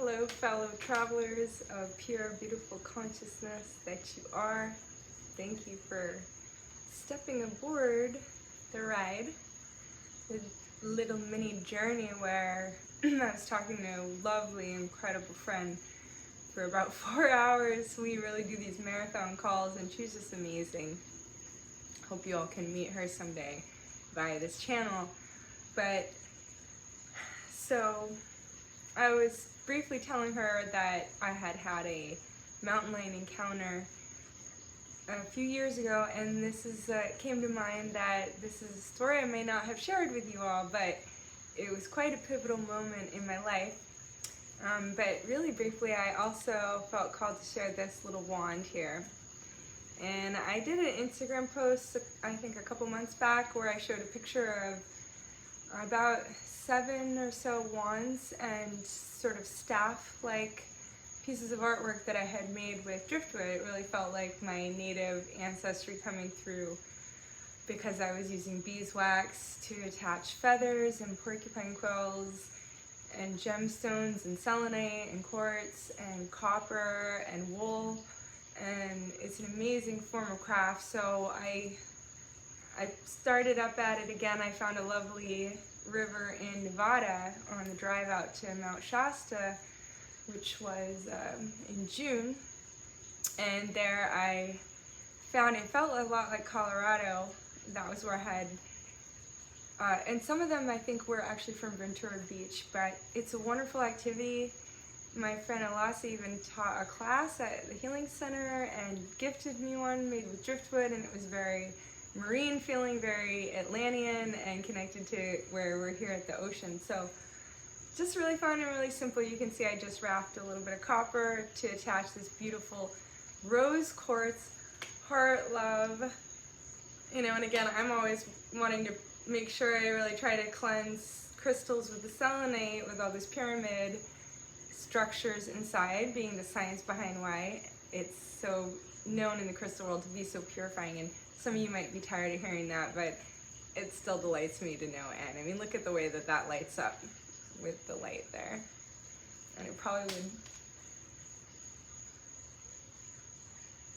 Hello, fellow travelers of pure, beautiful consciousness that you are. Thank you for stepping aboard the ride, the little mini journey where I was talking to a lovely, incredible friend for about 4 hours. We really do these marathon calls and she's just amazing. Hope you all can meet her someday via this channel. But so I was briefly telling her that I had had a mountain lion encounter a few years ago, and this is came to mind that this is a story I may not have shared with you all, but it was quite a pivotal moment in my life. But really briefly, I also felt called to share this little wand here. And I did an Instagram post, I think a couple months back, where I showed a picture of about 7 or so wands and sort of staff-like pieces of artwork that I had made with driftwood. It really felt like my native ancestry coming through because I was using beeswax to attach feathers and porcupine quills and gemstones and selenite and quartz and copper and wool, and it's an amazing form of craft. So I started up at it again. I found a lovely river in Nevada on the drive out to Mount Shasta, which was in June, and there I found it felt a lot like Colorado. That was where I had and some of them I think were actually from Ventura Beach, but it's a wonderful activity. My friend Alasa even taught a class at the Healing Center and gifted me one made with driftwood, and it was very marine feeling, very Atlantean and connected to where we're here at the ocean. So just really fun and really simple. You can see I just wrapped a little bit of copper to attach this beautiful rose quartz heart love. You know, and again, I'm always wanting to make sure I really try to cleanse crystals with the selenite, with all these pyramid structures inside, being the science behind why it's so known in the crystal world to be so purifying. And some of you might be tired of hearing that, but it still delights me to no end. I mean, look at the way that that lights up with the light there. And it probably would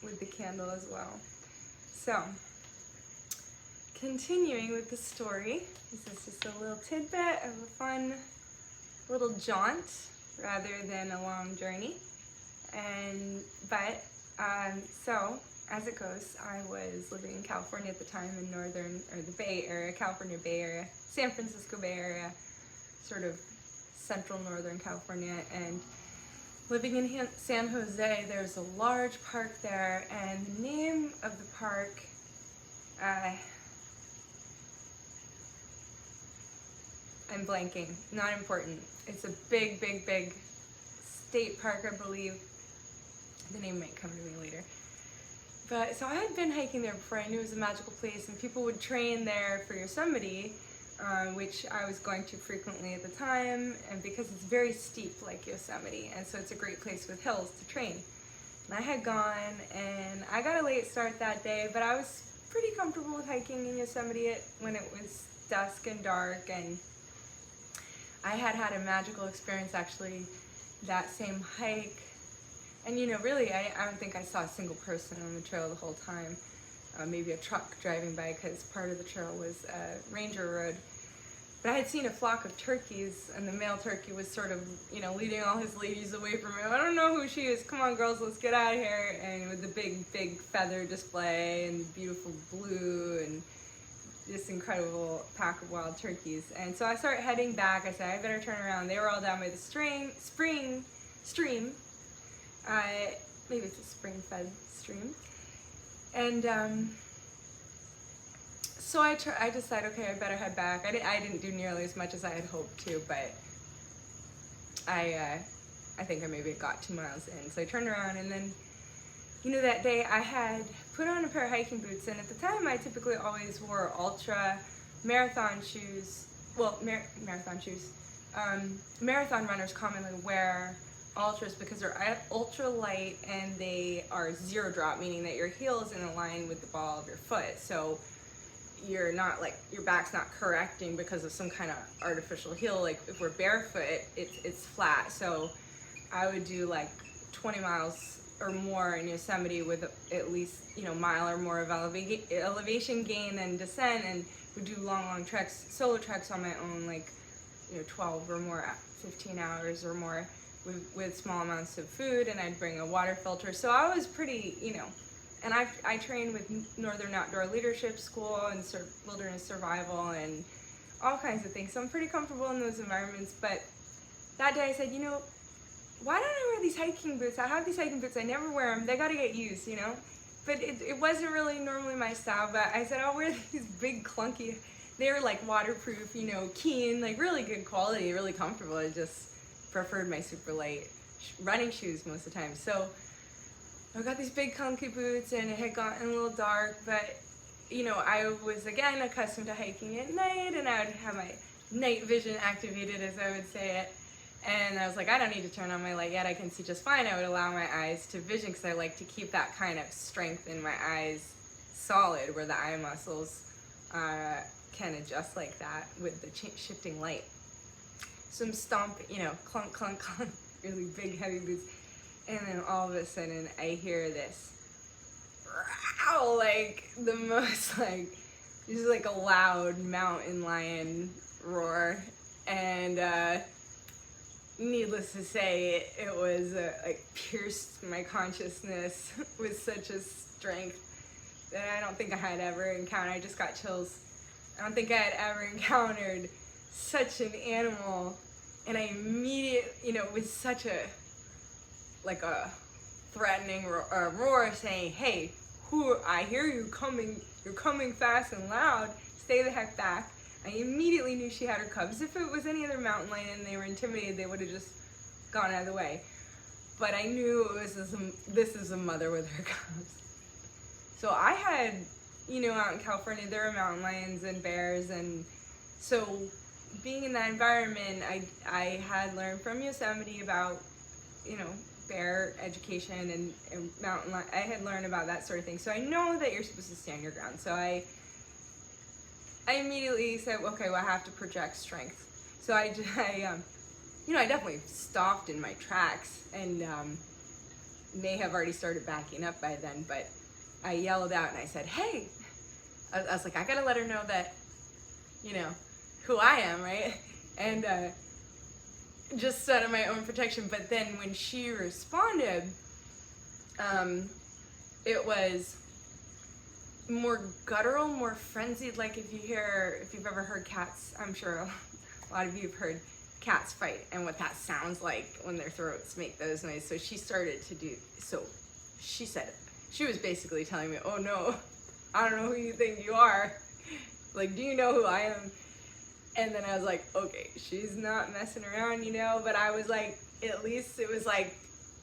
with the candle as well. So, continuing with the story, this is just a little tidbit of a fun little jaunt rather than a long journey. So as it goes, I was living in California at the time, in the Bay Area, California Bay Area, San Francisco Bay Area, sort of central northern California, and living in San Jose. There's a large park there, and the name of the park, I'm blanking, not important. It's a big, big, big state park, I believe. The name might come to me later. But so I had been hiking there before. I knew it was a magical place, and people would train there for Yosemite, which I was going to frequently at the time, and because it's very steep like Yosemite, and so it's a great place with hills to train. And I had gone, and I got a late start that day, but I was pretty comfortable with hiking in Yosemite when it was dusk and dark, and I had had a magical experience actually that same hike. And you know, really, I don't think I saw a single person on the trail the whole time. Maybe a truck driving by, because part of the trail was a ranger road. But I had seen a flock of turkeys, and the male turkey was sort of, you know, leading all his ladies away from him. I don't know who she is. Come on, girls, let's get out of here. And with the big, big feather display and beautiful blue and this incredible pack of wild turkeys. And so I started heading back. I said, I better turn around. They were all down by the stream. Maybe it's a spring-fed stream. And so I decided, okay, I better head back. I didn't do nearly as much as I had hoped to, but I think I maybe got 2 miles in. So I turned around, and then, you know, that day I had put on a pair of hiking boots, and at the time I typically always wore ultra marathon shoes. Well, marathon shoes. Marathon runners commonly wear ultras because they're ultra light and they are zero drop, meaning that your heel is in line with the ball of your foot. So you're not like, your back's not correcting because of some kind of artificial heel. Like if we're barefoot, it's flat. So I would do like 20 miles or more in Yosemite with at least, mile or more of elevation gain and descent, and would do long treks, solo treks on my own, like, 12 or more, 15 hours or more with small amounts of food, and I'd bring a water filter. So I was pretty, and I trained with Northern Outdoor Leadership School and wilderness survival and all kinds of things. So I'm pretty comfortable in those environments. But that day I said, why don't I wear these hiking boots? I have these hiking boots, I never wear them, they gotta get used, But it wasn't really normally my style, but I said, I'll wear these big clunky, they were like waterproof, Keen, like really good quality, really comfortable. I just preferred my super light running shoes most of the time. So I got these big clunky boots, and it had gotten a little dark, but I was again accustomed to hiking at night, and I would have my night vision activated, as I would say it. And I was like, I don't need to turn on my light yet, I can see just fine. I would allow my eyes to vision, because I like to keep that kind of strength in my eyes solid, where the eye muscles can adjust like that with the shifting light. So I'm stomping, clunk, clunk, clunk, really big, heavy boots. And then all of a sudden I hear this growl, like the most, like, just like a loud mountain lion roar. And needless to say, it was like pierced my consciousness with such a strength that I don't think I had ever encountered. I just got chills. I don't think I had ever encountered such an animal. And I immediately, with such a threatening roar saying, hey, I hear you coming, you're coming fast and loud, stay the heck back. I immediately knew she had her cubs. If it was any other mountain lion and they were intimidated, they would have just gone out of the way. But I knew this is a mother with her cubs. So I had, out in California, there are mountain lions and bears, and so being in that environment, I had learned from Yosemite about, bear education and mountain lion. I had learned about that sort of thing. So I know that you're supposed to stand your ground. So I immediately said, okay, well, I have to project strength. So I definitely stopped in my tracks, and may have already started backing up by then, but I yelled out and I said, hey, I was like, I gotta let her know that, who I am, right? And just out of my own protection. But then when she responded, it was more guttural, more frenzied. Like if you've ever heard cats, I'm sure a lot of you have heard cats fight and what that sounds like when their throats make those noises. So she started to do, so she said, she was basically telling me, oh no, I don't know who you think you are. Like, do you know who I am? And then I was like, okay, she's not messing around, but I was like, at least it was like,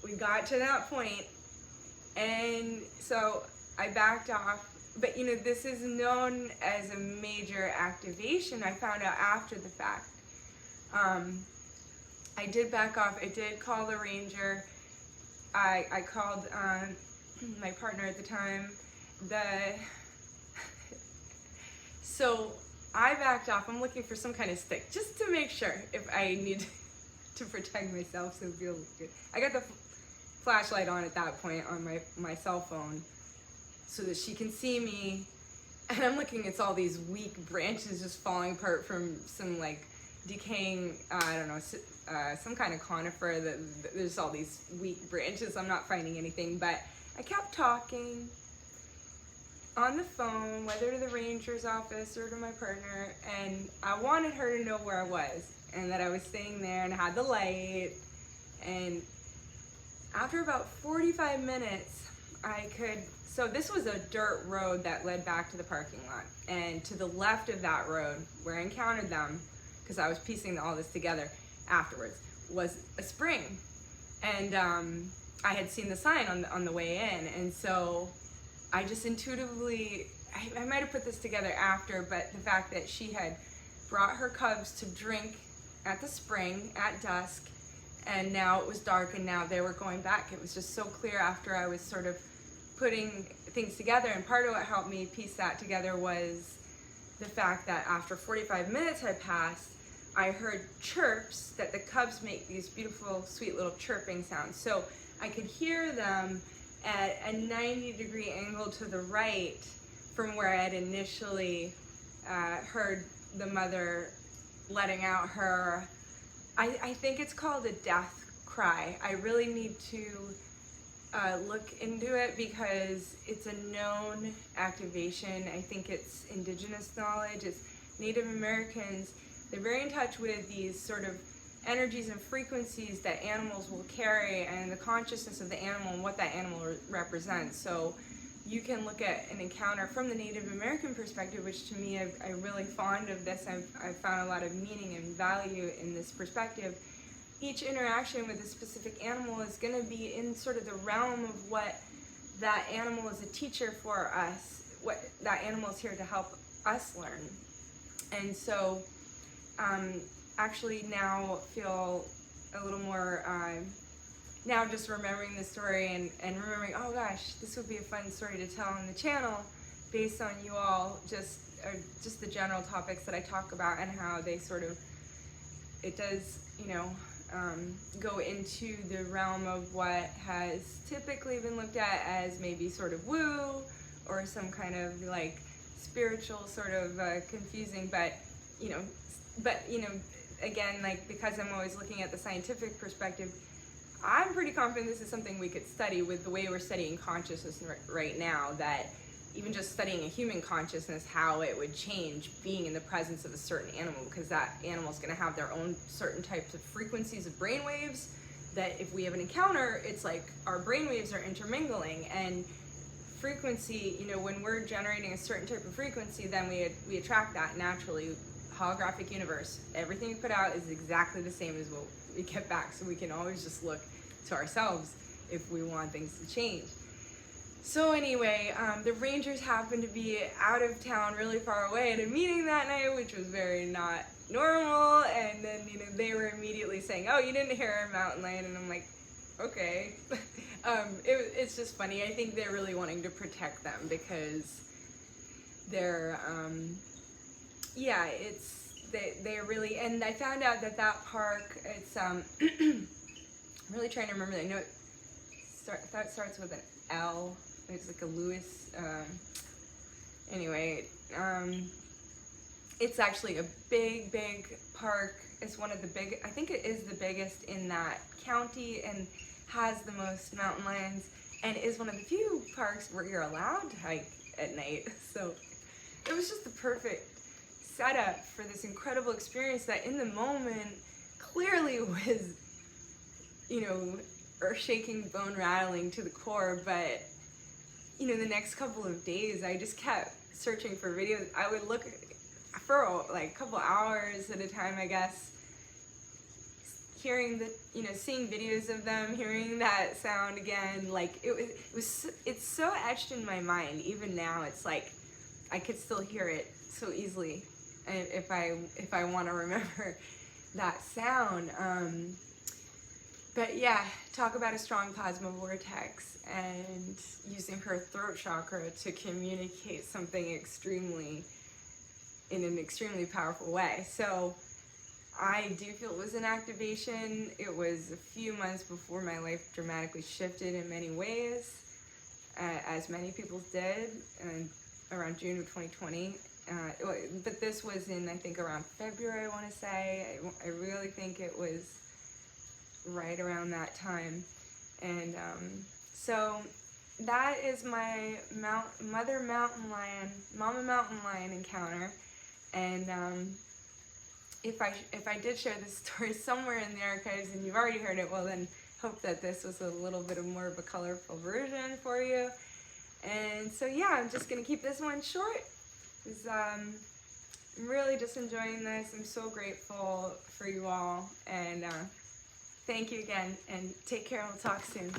we got to that point. And so I backed off. But this is known as a major activation. I found out after the fact. I did back off. I did call the ranger. I called my partner at the time. So I backed off. I'm looking for some kind of stick just to make sure if I need to protect myself, so it feels good. I got the flashlight on at that point on my cell phone, so that she can see me. And I'm looking, it's all these weak branches just falling apart from some like decaying, I don't know, some kind of conifer. There's all these weak branches. I'm not finding anything, but I kept talking on the phone, whether to the ranger's office or to my partner, and I wanted her to know where I was and that I was staying there and I had the light. And after about 45 minutes, so this was a dirt road that led back to the parking lot. And to the left of that road, where I encountered them, because I was piecing all this together afterwards, was a spring. And I had seen the sign on the way in. And so I just intuitively, I might have put this together after, but the fact that she had brought her cubs to drink at the spring at dusk, and now it was dark and now they were going back. It was just so clear after I was sort of putting things together. And part of what helped me piece that together was the fact that after 45 minutes had passed, I heard chirps that the cubs make, these beautiful, sweet little chirping sounds. So I could hear them at a 90-degree angle to the right from where I had initially heard the mother letting out her, I think it's called a death cry. I really need to look into it because it's a known activation. I think it's indigenous knowledge, it's Native Americans. They're very in touch with these sort of energies and frequencies that animals will carry and the consciousness of the animal and what that animal represents. So you can look at an encounter from the Native American perspective, which to me, I'm really fond of this. I've found a lot of meaning and value in this perspective. Each interaction with a specific animal is going to be in sort of the realm of what that animal is a teacher for us, what that animal is here to help us learn. And so actually now feel a little more, now just remembering the story and remembering, oh gosh, this would be a fun story to tell on the channel based on you all, just the general topics that I talk about and how they sort of, it does, you know, go into the realm of what has typically been looked at as maybe sort of woo or some kind of like spiritual sort of confusing, but you know, again, like, because I'm always looking at the scientific perspective, I'm pretty confident this is something we could study with the way we're studying consciousness right now, that even just studying a human consciousness, how it would change being in the presence of a certain animal, because that animal is going to have their own certain types of frequencies of brain waves that if we have an encounter, it's like our brain waves are intermingling, and frequency, you know, when we're generating a certain type of frequency, then we attract that naturally. Holographic universe, everything we put out is exactly the same as what we get back, so we can always just look to ourselves if we want things to change. So anyway, the Rangers happened to be out of town really far away at a meeting that night, which was very not normal, and then, you know, they were immediately saying, oh, you didn't hear a mountain lion, and I'm like, okay. It's just funny. I think they're really wanting to protect them because they're yeah, they're really, and I found out that park, it's I'm really trying to remember that. I know I thought it starts with an L. It's like a Lewis. Anyway, it's actually a big park. It's one of the big, I think it is the biggest in that county and has the most mountain lions, and is one of the few parks where you're allowed to hike at night. So it was just the perfect setup for this incredible experience that in the moment clearly was, you know, earth-shaking, bone-rattling to the core, but, you know, the next couple of days I just kept searching for videos. I would look for like a couple hours at a time, I guess, hearing the, you know, seeing videos of them, hearing that sound again, like it's so etched in my mind. Even now, it's like I could still hear it so easily if I want to remember that sound. But yeah, talk about a strong plasma vortex and using her throat chakra to communicate something in an extremely powerful way. So I do feel it was an activation. It was a few months before my life dramatically shifted in many ways, as many people did, and around June of 2020. But this was in, I think, around February, I want to say. I really think it was right around that time. And so that is my mama mountain lion encounter. And if I did share this story somewhere in the archives and you've already heard it, well then hope that this was a little bit of more of a colorful version for you. And so yeah, I'm just gonna keep this one short. I'm really just enjoying this. I'm so grateful for you all, and thank you again, and take care. We'll talk soon.